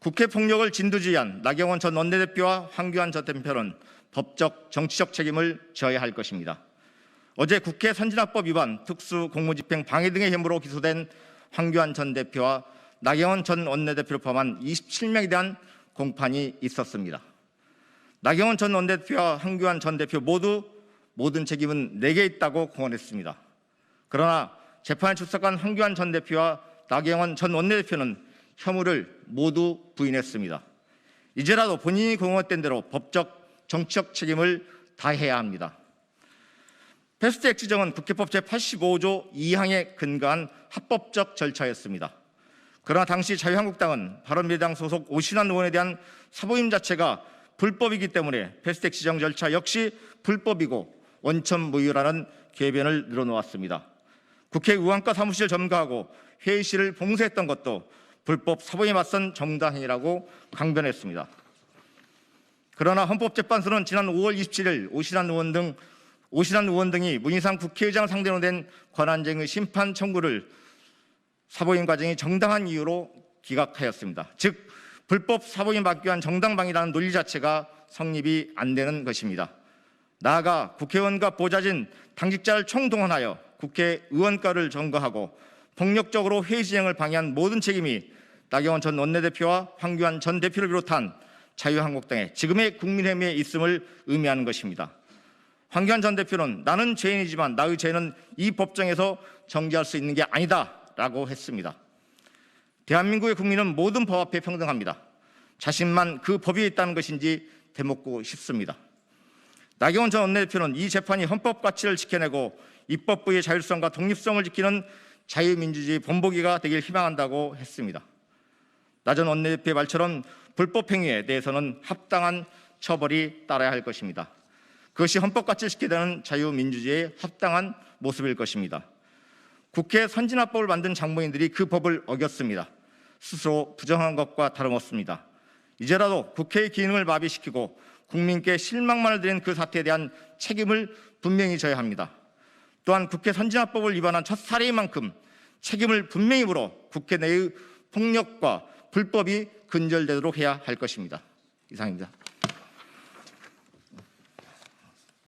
국회 폭력을 진두지휘한 나경원 전 원내대표와 황교안 전 대표는 법적, 정치적 책임을 져야 할 것입니다. 어제 국회 선진화법 위반, 특수공무집행 방해 등의 혐의로 기소된 황교안 전 대표와 나경원 전 원내대표를 포함한 27명에 대한 공판이 있었습니다. 나경원 전 원내대표와 황교안 전 대표 모두 모든 책임은 내게 있다고 공언했습니다. 그러나 재판에 출석한 황교안 전 대표와 나경원 전 원내대표는 혐의를 모두 부인했습니다. 이제라도 본인이 공언했던 대로 법적, 정치적 책임을 다해야 합니다. 패스트트랙 지정은 국회법 제85조 2항에 근거한 합법적 절차였습니다. 그러나 당시 자유한국당은 바른미래당 소속 오신환 의원에 대한 사보임 자체가 불법이기 때문에 패스트트랙 지정 절차 역시 불법이고 원천무효라는 궤변을 늘어놓았습니다. 국회 의원과 사무실을 점거하고 회의실을 봉쇄했던 것도 불법 사보임에 맞선 정당행위라고 강변했습니다. 그러나 헌법재판소는 지난 5월 27일 오신환 의원 등이 문희상 국회의장을 상대로 낸 권한쟁의 심판 청구를 사보임 과정이 정당한 이유로 기각하였습니다. 즉 불법 사보임 받기 위한 정당방위라는 논리 자체가 성립이 안 되는 것입니다. 나아가 국회의원과 보좌진, 당직자를 총동원하여 국회의원과를 점거하고 폭력적으로 회의 진행을 방해한 모든 책임이 나경원 전 원내대표와 황교안 전 대표를 비롯한 자유한국당의 지금의 국민의힘에 있음을 의미하는 것입니다. 황교안 전 대표는 나는 죄인이지만 나의 죄는 이 법정에서 정지할 수 있는 게 아니다 라고 했습니다. 대한민국의 국민은 모든 법 앞에 평등합니다. 자신만 그 법 위에 있다는 것인지 되묻고 싶습니다. 나경원 전 원내대표는 이 재판이 헌법 가치를 지켜내고 입법부의 자율성과 독립성을 지키는 자유민주주의 본보기가 되길 희망한다고 했습니다. 나 전 원내대표의 말처럼 불법 행위에 대해서는 합당한 처벌이 따라야 할 것입니다. 그것이 헌법 가치를 지키는 자유민주주의의 합당한 모습일 것입니다. 국회 선진화법을 만든 장본인들이 그 법을 어겼습니다. 스스로 부정한 것과 다름없습니다. 이제라도 국회의 기능을 마비시키고 국민께 실망만을 드린 그 사태에 대한 책임을 분명히 져야 합니다. 또한 국회 선진화법을 위반한 첫 사례인 만큼 책임을 분명히 물어 국회 내의 폭력과 불법이 근절되도록 해야 할 것입니다. 이상입니다.